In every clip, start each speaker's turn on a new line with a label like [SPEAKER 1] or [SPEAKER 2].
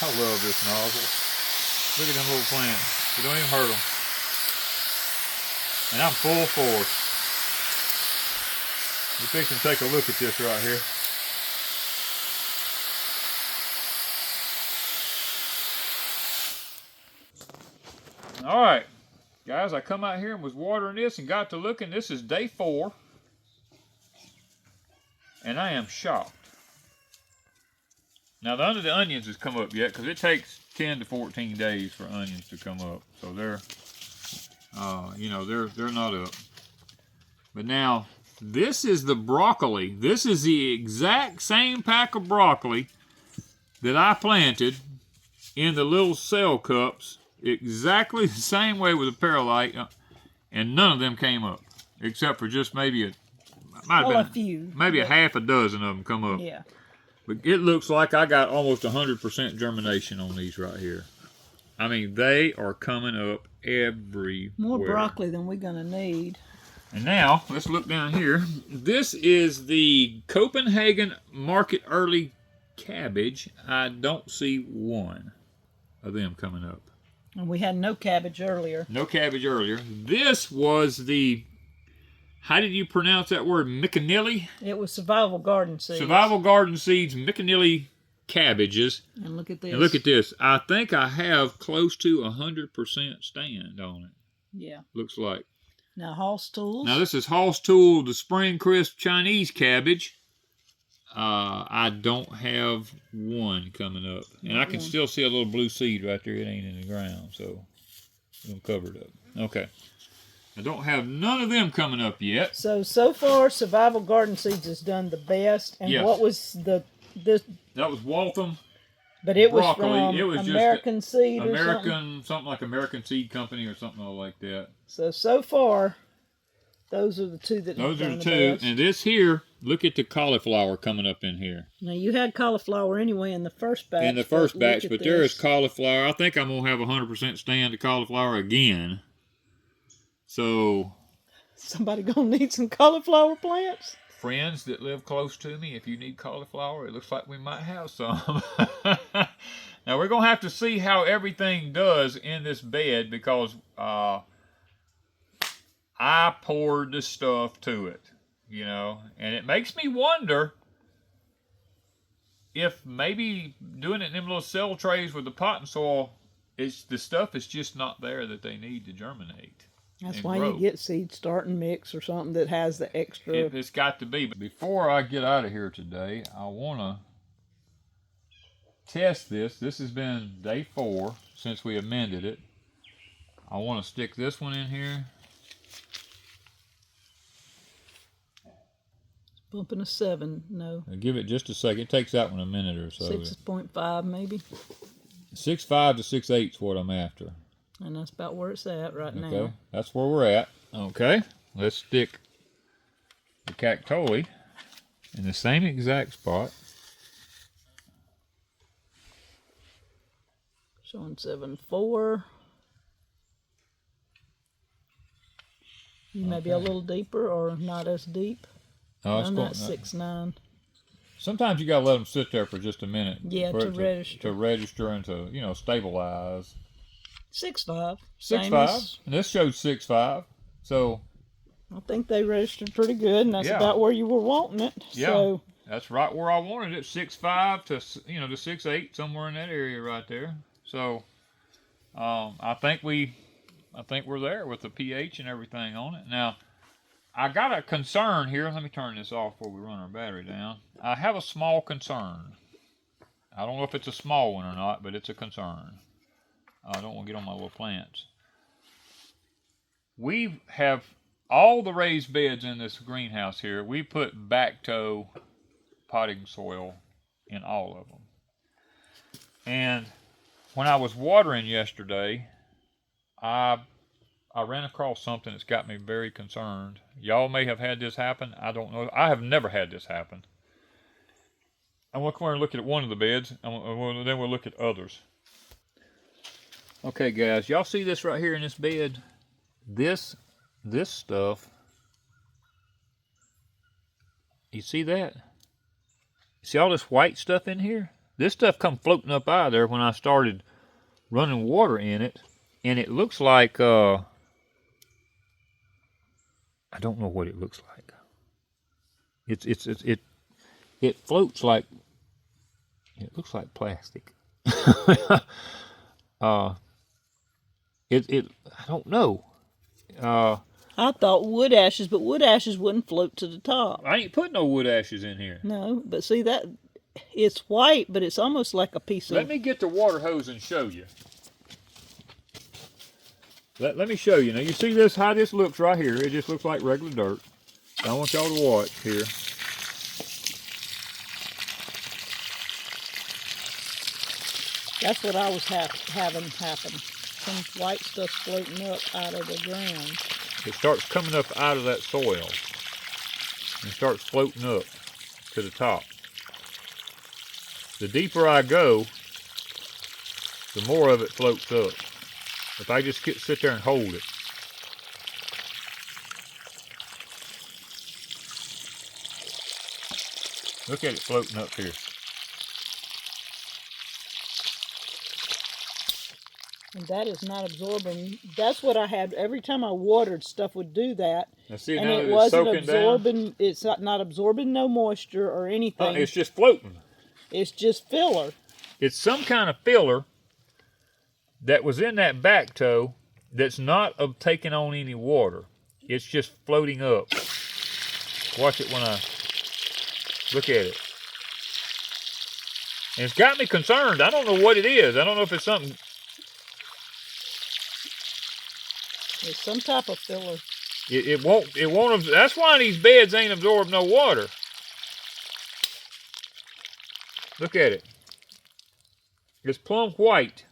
[SPEAKER 1] I love this nozzle. Look at them little plants. We don't even hurt them. And I'm full force. We're fixing to take a look at this right here. All right, guys, I come out here and was watering this and got to looking. This is day 4. And I am shocked. Now, none of the onions has come up yet because it takes 10 to 14 days for onions to come up. So they're, you know, they're not up. But now, this is the broccoli. This is the exact same pack of broccoli that I planted in the little cell cups. Exactly the same way with a perlite, and none of them came up, except for just maybe a
[SPEAKER 2] few,
[SPEAKER 1] maybe a half a dozen of them come up.
[SPEAKER 2] Yeah.
[SPEAKER 1] But it looks like I got almost 100% germination on these right here. I mean, they are coming up everywhere.
[SPEAKER 2] More broccoli than we're gonna need.
[SPEAKER 1] And now let's look down here. This is the Copenhagen Market Early cabbage. I don't see one of them coming up.
[SPEAKER 2] And we had no cabbage earlier.
[SPEAKER 1] No cabbage earlier. This was the, how did you pronounce that word? McAnilly?
[SPEAKER 2] It was survival garden seeds.
[SPEAKER 1] Survival garden seeds, McAnilly cabbages.
[SPEAKER 2] And look at this.
[SPEAKER 1] And look at this. I think I have close to 100% stand on it.
[SPEAKER 2] Yeah.
[SPEAKER 1] Looks like.
[SPEAKER 2] Now, Hoss Tools.
[SPEAKER 1] Now, this is Hoss Tool, the Spring Crisp Chinese cabbage. I don't have one coming up. And I can still see a little blue seed right there. It ain't in the ground, so I'm covered up. Okay. I don't have none of them coming up yet.
[SPEAKER 2] So far, Survival Garden Seeds has done the best. And what was this?
[SPEAKER 1] That was Waltham.
[SPEAKER 2] But it
[SPEAKER 1] broccoli.
[SPEAKER 2] Was from
[SPEAKER 1] it was
[SPEAKER 2] American
[SPEAKER 1] just
[SPEAKER 2] Seed or
[SPEAKER 1] something like American Seed Company or something like that.
[SPEAKER 2] So far, those are the two that
[SPEAKER 1] Those
[SPEAKER 2] have
[SPEAKER 1] are
[SPEAKER 2] done
[SPEAKER 1] the
[SPEAKER 2] the
[SPEAKER 1] two.
[SPEAKER 2] best.
[SPEAKER 1] And this here, look at the cauliflower coming up in here.
[SPEAKER 2] Now, you had cauliflower anyway in the first batch.
[SPEAKER 1] In the first batch, but there is cauliflower. I think I'm going to have 100% stand of cauliflower again. So,
[SPEAKER 2] somebody going to need some cauliflower plants?
[SPEAKER 1] Friends that live close to me, if you need cauliflower, it looks like we might have some. Now, we're going to have to see how everything does in this bed because I poured the stuff to it, you know, and it makes me wonder if maybe doing it in them little cell trays with the potting soil, the stuff is just not there that they need to germinate.
[SPEAKER 2] That's why you get seed starting mix or something that has the extra.
[SPEAKER 1] It's got to be. But before I get out of here today, I want to test this. This has been day 4 since we amended it. I want to stick this one in here.
[SPEAKER 2] Bumping a 7, no.
[SPEAKER 1] Now give it just a second. It takes that one a minute or so.
[SPEAKER 2] 6.5 maybe.
[SPEAKER 1] 6.5 to 6.8 is what I'm after.
[SPEAKER 2] And that's about where it's at right now.
[SPEAKER 1] Okay, that's where we're at. Okay, let's stick the cactoli in the same exact spot.
[SPEAKER 2] Showing 7.4. Maybe a little deeper or not as deep.
[SPEAKER 1] Oh,
[SPEAKER 2] I'm not 6.9.
[SPEAKER 1] Sometimes you gotta let them sit there for just a minute.
[SPEAKER 2] Yeah, to register.
[SPEAKER 1] To register and to, you know, stabilize.
[SPEAKER 2] 6.5.
[SPEAKER 1] 6.5. And this showed 6.5. So
[SPEAKER 2] I think they registered pretty good, and that's about where you were wanting it.
[SPEAKER 1] Yeah,
[SPEAKER 2] so,
[SPEAKER 1] that's right where I wanted it. 6.5 to, you know, to 6.8, somewhere in that area right there. So I think we're there with the pH and everything on it. Now, I got a concern here. Let me turn this off before we run our battery down. I have a small concern. I don't know if it's a small one or not, but it's a concern. I don't want to get on my little plants. We have all the raised beds in this greenhouse here. We put back-toe potting soil in all of them. And when I was watering yesterday, I ran across something that's got me very concerned. Y'all may have had this happen. I don't know. I have never had this happen. I'm going to look at one of the beds, and then we'll look at others. Okay, guys, y'all see this right here in this bed? This stuff, you see that? See all this white stuff in here? this stuff come floating up out of there when I started running water in it, and it looks like I don't know what it looks like. It floats like, it looks like plastic. I don't know.
[SPEAKER 2] I thought wood ashes, but wood ashes wouldn't float to the top.
[SPEAKER 1] I ain't put no wood ashes in here.
[SPEAKER 2] No, but see that it's white, but it's almost like a piece of.
[SPEAKER 1] Let me get the water hose and show you. Let me show you. Now you see this, how this looks right here. It just looks like regular dirt. I want y'all to watch here.
[SPEAKER 2] That's what I was having happen. Some white stuff floating up out of the ground.
[SPEAKER 1] It starts coming up out of that soil and starts floating up to the top. The deeper I go, the more of it floats up. If I just sit there and hold it. Look at it floating up here.
[SPEAKER 2] And that is not absorbing. That's what I had every time I watered. Stuff would do that,
[SPEAKER 1] now see,
[SPEAKER 2] and
[SPEAKER 1] now
[SPEAKER 2] it wasn't
[SPEAKER 1] absorbing.
[SPEAKER 2] Down. It's not absorbing no moisture or anything.
[SPEAKER 1] It's just floating.
[SPEAKER 2] It's just filler.
[SPEAKER 1] It's some kind of filler that was in that back toe that's not taking on any water. It's just floating up. Watch it when I look at it. And it's got me concerned. I don't know what it is. I don't know if it's something.
[SPEAKER 2] It's some type of filler.
[SPEAKER 1] It won't. That's why these beds ain't absorbed no water. Look at it. It's plumb white.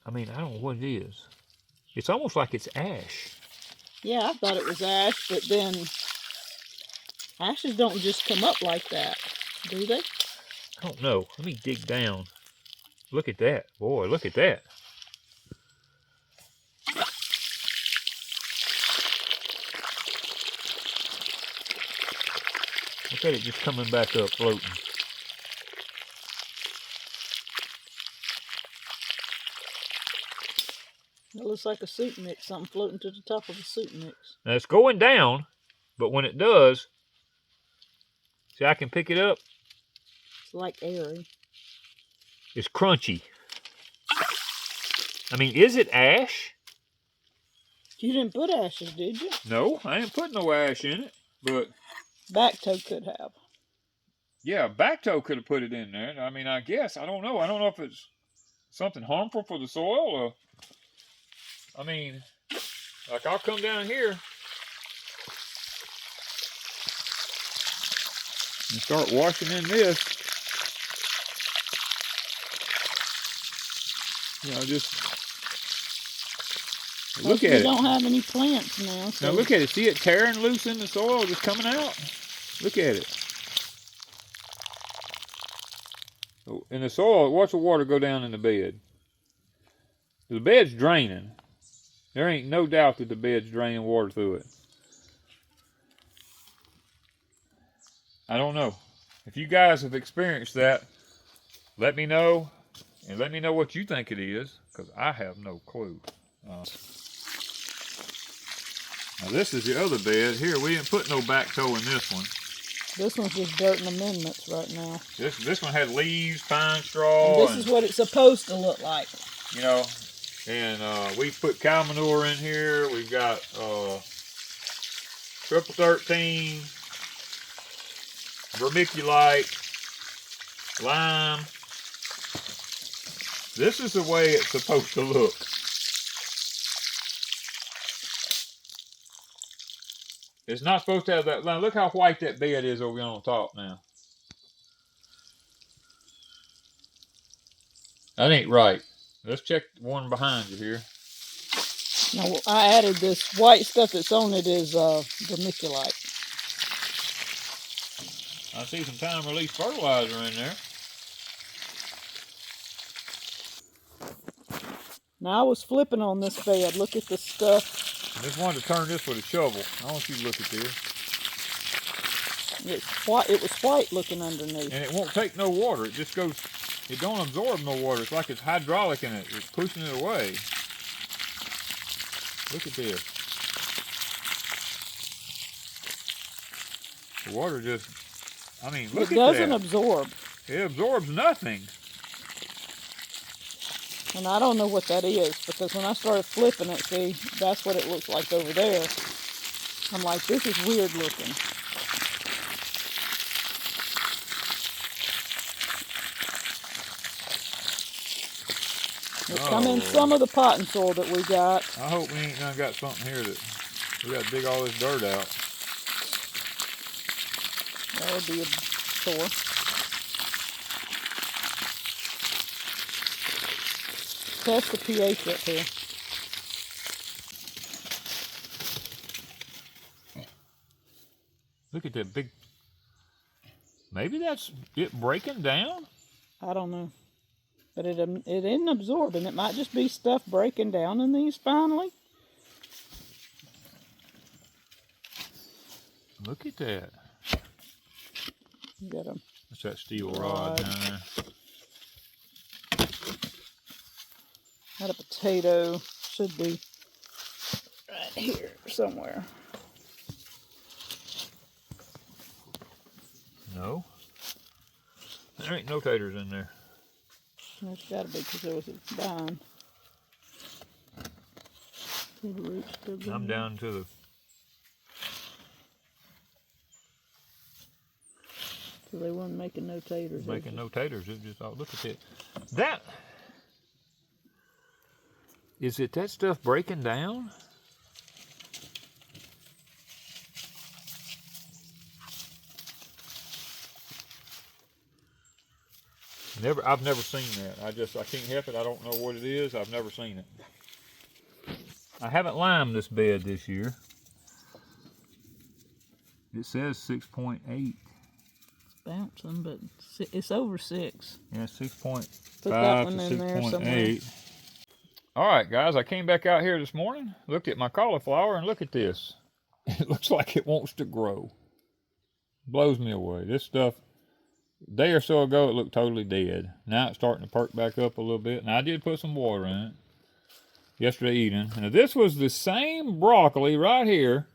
[SPEAKER 1] I mean, I don't know what it is. It's almost like it's ash.
[SPEAKER 2] Yeah, I thought it was ash, but then ashes don't just come up like that, do they?
[SPEAKER 1] I don't know. Let me dig down. Look at that. Boy, look at that. Look at it just coming back up, floating.
[SPEAKER 2] It looks like a soup mix, something floating to the top of a soup mix.
[SPEAKER 1] Now it's going down, but when it does, see, I can pick it up.
[SPEAKER 2] It's like airy.
[SPEAKER 1] It's crunchy. I mean, is it ash?
[SPEAKER 2] You didn't put ashes, did you?
[SPEAKER 1] No, I ain't put no ash in it, but
[SPEAKER 2] back toe could have.
[SPEAKER 1] Yeah, back toe could have put it in there. I mean, I guess. I don't know. I don't know if it's something harmful for the soil or... I mean, like I'll come down here and start washing in this. You know, just look at it.
[SPEAKER 2] We don't have any plants now. So.
[SPEAKER 1] Now look at it. See it tearing loose in the soil, just coming out? Look at it. In the soil, watch the water go down in the bed. The bed's draining. There ain't no doubt that the bed's draining water through it. I don't know. If you guys have experienced that, let me know. And let me know what you think it is, because I have no clue. Now this is the other bed. Here, we didn't put no back toe in this one.
[SPEAKER 2] This one's just dirt and amendments right now.
[SPEAKER 1] This one had leaves, pine straw.
[SPEAKER 2] And this is what it's supposed to look like.
[SPEAKER 1] You know, and we put cow manure in here. We've got triple 13, vermiculite, lime. This is the way it's supposed to look. It's not supposed to have that. Now look how white that bed is over on top now. That ain't right. Let's check one behind you here.
[SPEAKER 2] Now I added this white stuff that's on it is vermiculite.
[SPEAKER 1] I see some time release fertilizer in there.
[SPEAKER 2] Now I was flipping on this bed. Look at the stuff.
[SPEAKER 1] I just wanted to turn this with a shovel. I want you to look at this.
[SPEAKER 2] It's white. It was white looking underneath.
[SPEAKER 1] And it won't take no water. It just goes, it don't absorb no water. It's like it's hydraulic in it. It's pushing it away. Look at this. The water just, I mean, look at that.
[SPEAKER 2] It doesn't absorb.
[SPEAKER 1] It absorbs nothing.
[SPEAKER 2] And I don't know what that is, because when I started flipping it, see, that's what it looks like over there. I'm like, this is weird looking. It's come in some of the potting soil that we got.
[SPEAKER 1] I hope we ain't done got something here that we got to dig all this dirt out.
[SPEAKER 2] That would be a chore. Test the pH up here.
[SPEAKER 1] Look at that big, maybe that's it breaking down?
[SPEAKER 2] I don't know. But it isn't absorbing. It might just be stuff breaking down in these finally.
[SPEAKER 1] Look at that.
[SPEAKER 2] You got a
[SPEAKER 1] That's that steel rod down there.
[SPEAKER 2] Got a potato. Should be right here somewhere.
[SPEAKER 1] No. There ain't no taters in there.
[SPEAKER 2] There's got to be, because there was a vine. See the roots still going?
[SPEAKER 1] I'm down to the...
[SPEAKER 2] So they weren't making no taters.
[SPEAKER 1] Making no taters. It just, oh, look at that. That... Is it that stuff breaking down? I've never seen that. I can't help it. I don't know what it is. I've never seen it. I haven't limed this bed this year. It says 6.8.
[SPEAKER 2] It's bouncing, but it's over 6.
[SPEAKER 1] Yeah, 6.5
[SPEAKER 2] Put that
[SPEAKER 1] to
[SPEAKER 2] one in there somewhere.
[SPEAKER 1] 6.8. All right, guys, I came back out here this morning, looked at my cauliflower, and look at this. It looks like it wants to grow. Blows me away. This stuff, a day or so ago, it looked totally dead. Now it's starting to perk back up a little bit, and I did put some water in it yesterday evening. Now, this was the same broccoli right here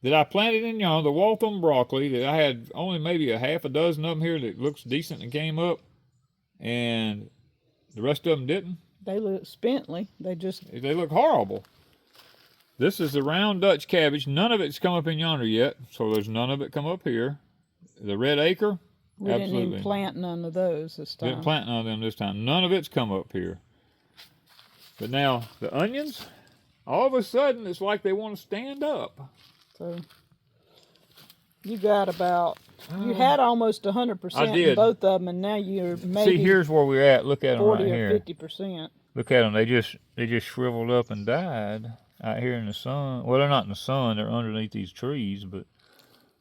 [SPEAKER 1] that I planted in yonder, the Waltham broccoli, that I had only maybe a half a dozen of them here that looks decent and came up, and the rest of them didn't.
[SPEAKER 2] They look spently. They
[SPEAKER 1] look horrible. This is the round Dutch cabbage. None of it's come up in yonder yet, so there's none of it come up here. The red acre,
[SPEAKER 2] we
[SPEAKER 1] absolutely.
[SPEAKER 2] didn't even plant none of those this time.
[SPEAKER 1] Didn't plant none of them this time. None of it's come up here. But now, the onions, all of a sudden, it's like they want to stand up.
[SPEAKER 2] So, you got about, you had almost 100% in both of them, and now you're maybe...
[SPEAKER 1] See, here's where we're at. Look at them right here.
[SPEAKER 2] 40 or 50%.
[SPEAKER 1] Look at them. They just shriveled up and died out here in the sun. Well, they're not in the sun. They're underneath these trees, but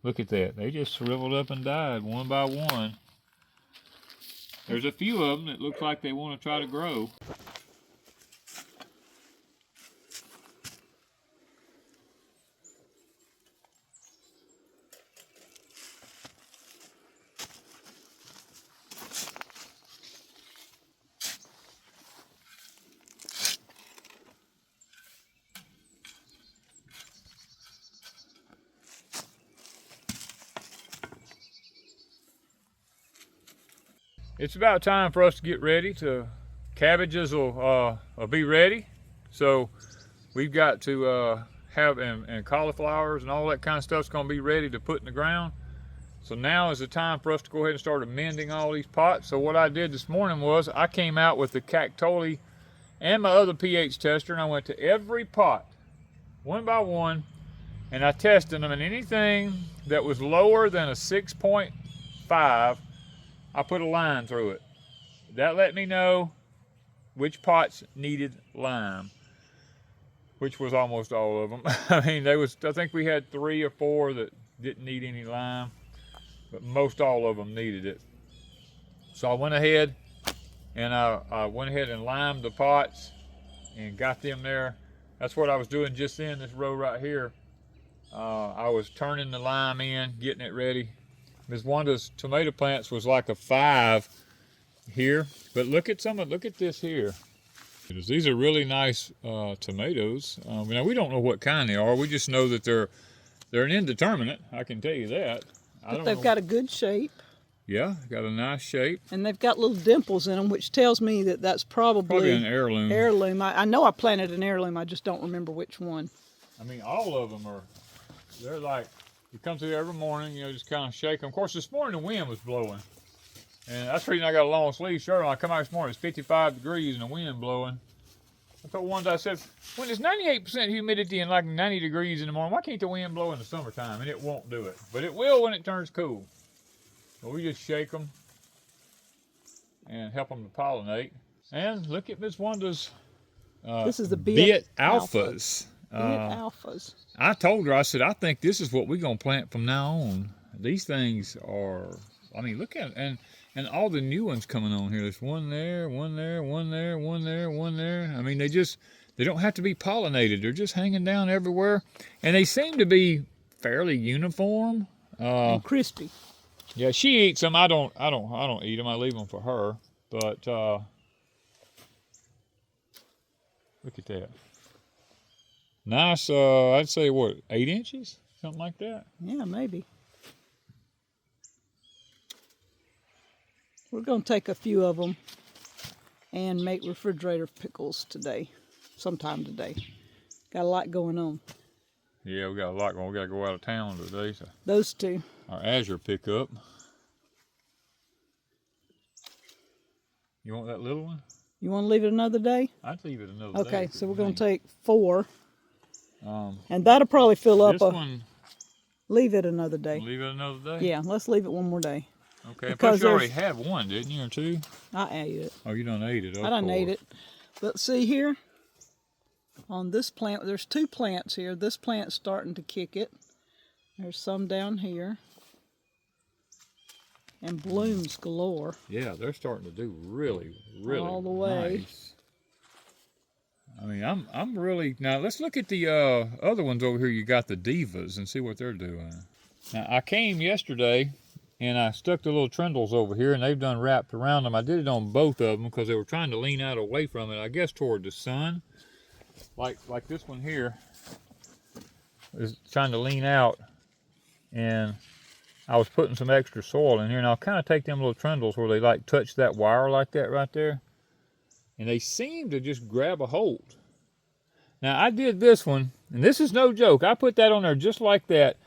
[SPEAKER 1] look at that. They just shriveled up and died one by one. There's a few of them that look like they want to try to grow. It's about time for us to get ready to, cabbages will be ready. So we've got to have, and cauliflowers and all that kind of stuff's gonna be ready to put in the ground. So now is the time for us to go ahead and start amending all these pots. So what I did this morning was I came out with the Cactoli and my other pH tester, and I went to every pot, one by one, and I tested them, and anything that was lower than a 6.5, I put a line through it. That let me know which pots needed lime, which was almost all of them. I mean, I think we had 3 or 4 that didn't need any lime, but most all of them needed it. So I went ahead and I went ahead and limed the pots and got them there. That's what I was doing just then, this row right here. I was turning the lime in, getting it ready. Ms. Wanda's tomato plants was like a 5 here, but look at this here. These are really nice tomatoes. Now we don't know what kind they are. We just know that they're an indeterminate. I can tell you that.
[SPEAKER 2] But they've got a good shape.
[SPEAKER 1] Yeah, got a nice shape.
[SPEAKER 2] And they've got little dimples in them, which tells me that that's probably
[SPEAKER 1] an heirloom.
[SPEAKER 2] Heirloom. I know I planted an heirloom. I just don't remember which one.
[SPEAKER 1] I mean, all of them are. They're like, you come through every morning, you know, just kind of shake them. Of course, this morning the wind was blowing. And that's the reason I got a long sleeve shirt on. I come out this morning, it's 55 degrees and the wind blowing. I told one day, I said, when it's 98% humidity and like 90 degrees in the morning, why can't the wind blow in the summertime? And it won't do it. But it will when it turns cool. So we just shake them and help them to pollinate. And look at Miss Wanda's
[SPEAKER 2] this is the
[SPEAKER 1] Beet Alphas.
[SPEAKER 2] Beet Alphas.
[SPEAKER 1] I told her, I said, I think this is what we're going to plant from now on. These things are, I mean, look at it. And all the new ones coming on here. There's one there, one there, one there, one there, one there. I mean, they don't have to be pollinated. They're just hanging down everywhere. And they seem to be fairly uniform.
[SPEAKER 2] And crispy.
[SPEAKER 1] Yeah, she eats them. I don't eat them. I leave them for her. But look at that. Nice, I'd say what, 8 inches? Something like that?
[SPEAKER 2] Yeah, maybe. We're going to take a few of them and make refrigerator pickles today, sometime today. Got a lot going on.
[SPEAKER 1] Yeah, we got a lot going on. We got to go out of town today. So
[SPEAKER 2] those two.
[SPEAKER 1] Our Azure pickup. You want that little one?
[SPEAKER 2] You want to leave it another day?
[SPEAKER 1] I'd leave it another day.
[SPEAKER 2] Okay, so we're going to take 4. And that'll probably fill up leave it another day.
[SPEAKER 1] Leave it another day?
[SPEAKER 2] Yeah, let's leave it one more day.
[SPEAKER 1] Okay, because you already had one, didn't you, or 2?
[SPEAKER 2] I ate it.
[SPEAKER 1] Oh, you done ate it.
[SPEAKER 2] I done ate it. But see here, on this plant, there's 2 plants here. This plant's starting to kick it. There's some down here. And blooms galore.
[SPEAKER 1] Yeah, they're starting to do really, really
[SPEAKER 2] all the way.
[SPEAKER 1] Nice. I mean, I'm really, now let's look at the other ones over here. You got the divas and see what they're doing. Now, I came yesterday and I stuck the little trindles over here and they've done wrapped around them. I did it on both of them because they were trying to lean out away from it, I guess toward the sun. Like this one here is trying to lean out, and I was putting some extra soil in here, and I'll kind of take them little trindles where they like touch that wire like that right there, and they seem to just grab a hold. Now I did this one, and this is no joke. I put that on there just like that,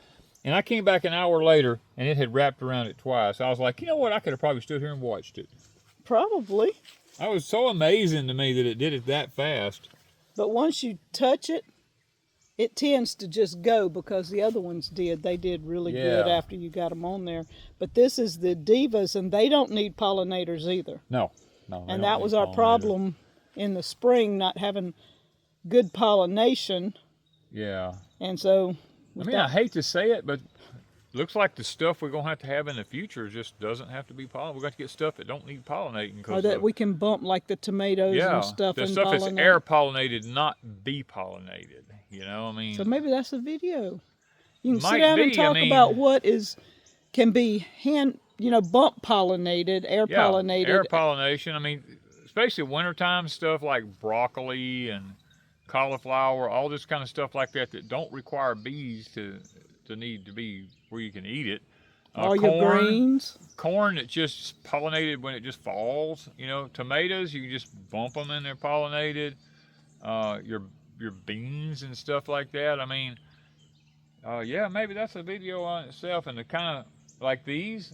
[SPEAKER 1] and I came back an hour later, and it had wrapped around it twice. I was like, you know what? I could have probably stood here and watched it.
[SPEAKER 2] Probably.
[SPEAKER 1] That was so amazing to me that it did it that fast.
[SPEAKER 2] But once you touch it, it tends to just go, because the other ones did. They did really good after you got them on there. But this is the divas, and they don't need pollinators either.
[SPEAKER 1] No.
[SPEAKER 2] And that was our problem in the spring, not having good pollination.
[SPEAKER 1] Yeah.
[SPEAKER 2] And so...
[SPEAKER 1] I mean, I hate to say it, but looks like the stuff we're going to have in the future just doesn't have to be pollinated. We're going to get stuff that don't need pollinating.
[SPEAKER 2] Or that we can bump, like the tomatoes and stuff.
[SPEAKER 1] The stuff that's air pollinated, not bee pollinated. You know, I mean.
[SPEAKER 2] So maybe that's a video. You can sit down and talk about what can be bump pollinated, air pollinated.
[SPEAKER 1] Air pollination. I mean, especially wintertime stuff like broccoli and cauliflower, all this kind of stuff like that don't require bees to need to be where you can eat it.
[SPEAKER 2] All your greens.
[SPEAKER 1] Corn that just pollinated when it just falls. You know, tomatoes, you can just bump them and they're pollinated. Your beans and stuff like that. I mean, yeah, maybe that's a video on itself. And the kind of like these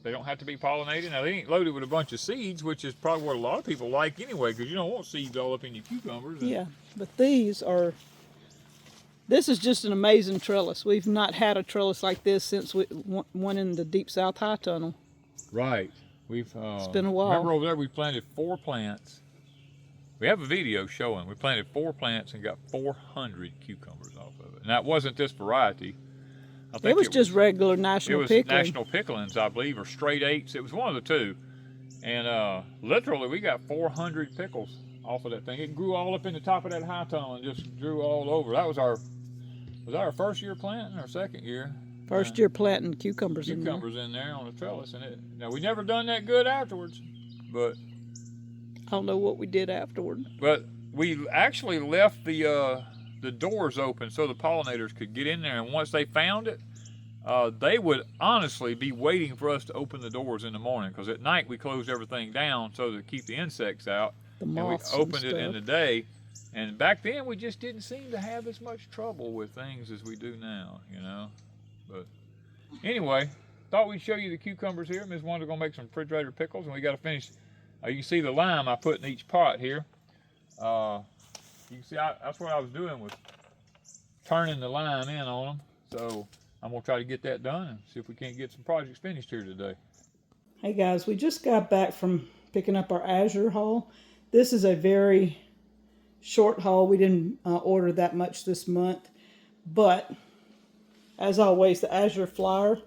[SPEAKER 1] they don't have to be pollinated. Now, they ain't loaded with a bunch of seeds, which is probably what a lot of people like anyway, because you don't want seeds all up in your cucumbers.
[SPEAKER 2] Yeah, but this is just an amazing trellis. We've not had a trellis like this since we went in the Deep South High Tunnel.
[SPEAKER 1] Right. It's
[SPEAKER 2] been a while.
[SPEAKER 1] Remember over there we planted 4 plants. We have a video showing. We planted 4 plants and got 400 cucumbers off of it. And that wasn't this variety.
[SPEAKER 2] It was just regular national pickling.
[SPEAKER 1] It was national picklings, I believe, or straight 8s. It was one of the 2. And literally, we got 400 pickles off of that thing. It grew all up in the top of that high tunnel and just grew all over. That was our Was that our first year planting or second year?
[SPEAKER 2] First year planting cucumbers in
[SPEAKER 1] there on the trellis, and now we never done that good afterwards, but
[SPEAKER 2] I don't know what we did afterward.
[SPEAKER 1] But we actually left the doors open so the pollinators could get in there, and once they found it, they would honestly be waiting for us to open the doors in the morning, because at night we closed everything down so to keep the insects out,
[SPEAKER 2] the moths,
[SPEAKER 1] and we opened it in the day. And back then we just didn't seem to have as much trouble with things as we do now, you know. But anyway, thought we'd show you the cucumbers here. Ms. Wanda gonna make some refrigerator pickles, and we got to finish. You can see the lime I put in each pot here. You can see that's what I was doing, was turning the lime in on them. So I'm gonna try to get that done and see if we can't get some projects finished here today.
[SPEAKER 2] Hey guys, we just got back from picking up our Azure haul. This is a very short haul. We didn't order that much this month, but as always, the Azure flyer.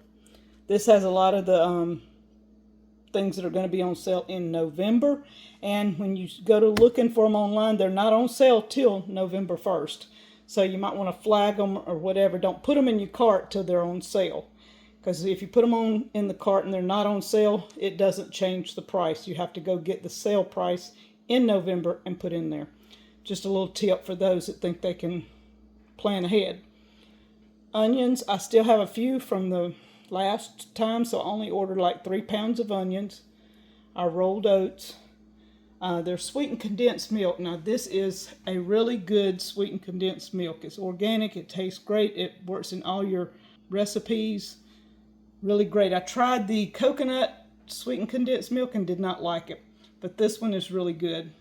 [SPEAKER 2] This has a lot of the things that are going to be on sale in November, and when you go to looking for them online, they're not on sale till November 1st. So you might want to flag them or whatever. Don't put them in your cart till they're on sale, because if you put them in the cart and they're not on sale, it doesn't change the price. You have to go get the sale price in November and put in there. Just a little tip for those that think they can plan ahead. Onions, I still have a few from the last time, so I only ordered like 3 pounds of onions. Our rolled oats. They're sweetened condensed milk. Now this is a really good sweetened condensed milk. It's organic, it tastes great, it works in all your recipes. Really great. I tried the coconut sweetened condensed milk and did not like it, but this one is really good.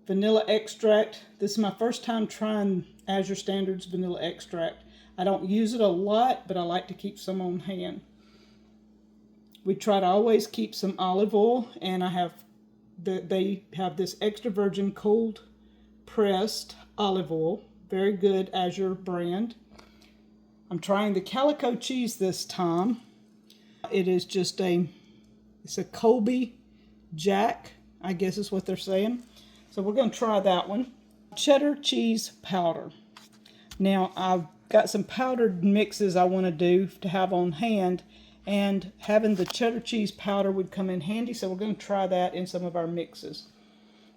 [SPEAKER 2] Vanilla extract. This is my first time trying Azure Standard's vanilla extract. I don't use it a lot, but I like to keep some on hand. We try to always keep some olive oil, and they have this extra virgin cold pressed olive oil. Very good Azure brand. I'm trying the calico cheese this time. It is just it's a Colby Jack, I guess is what they're saying. So we're going to try that one. Cheddar cheese powder. Now I've got some powdered mixes I want to do to have on hand, and having the cheddar cheese powder would come in handy, so we're going to try that in some of our mixes.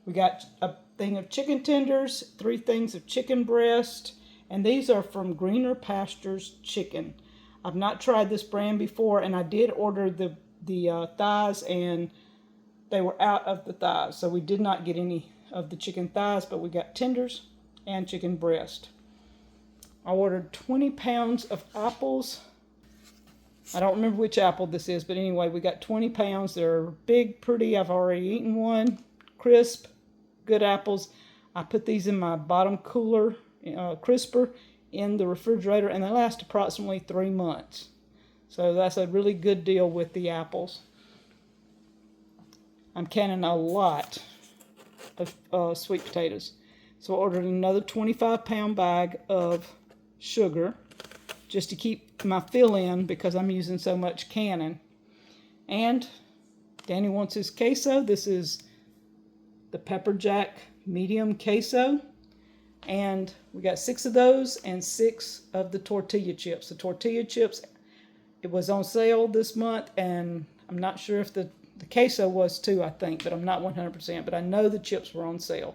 [SPEAKER 2] We got a thing of chicken tenders, 3 things of chicken breast, and these are from Greener Pastures Chicken. I've not tried this brand before, and I did order the thighs, and they were out of the thighs, so we did not get any of the chicken thighs, but we got tenders and chicken breast. I ordered 20 pounds of apples. I don't remember which apple this is, but anyway, we got 20 pounds. They're big, pretty. I've already eaten one. Crisp, good apples. I put these in my bottom cooler, crisper, in the refrigerator, and they last approximately 3 months. So that's a really good deal with the apples. I'm canning a lot of sweet potatoes. So I ordered another 25-pound bag of sugar just to keep my fill in, because I'm using so much canning. And Danny wants his queso. This is the pepper jack medium queso, and we got 6 of those and 6 of the tortilla chips. The tortilla chips, it was on sale this month, and I'm not sure if the queso was too, I think, but I'm not 100%, but I know the chips were on sale.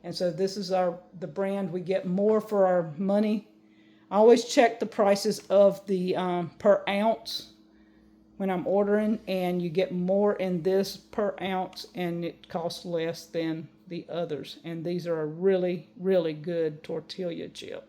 [SPEAKER 2] And so this is the brand. We get more for our money. I always check the prices of the per ounce when I'm ordering, and you get more in this per ounce, and it costs less than the others. And these are a really, really good tortilla chip.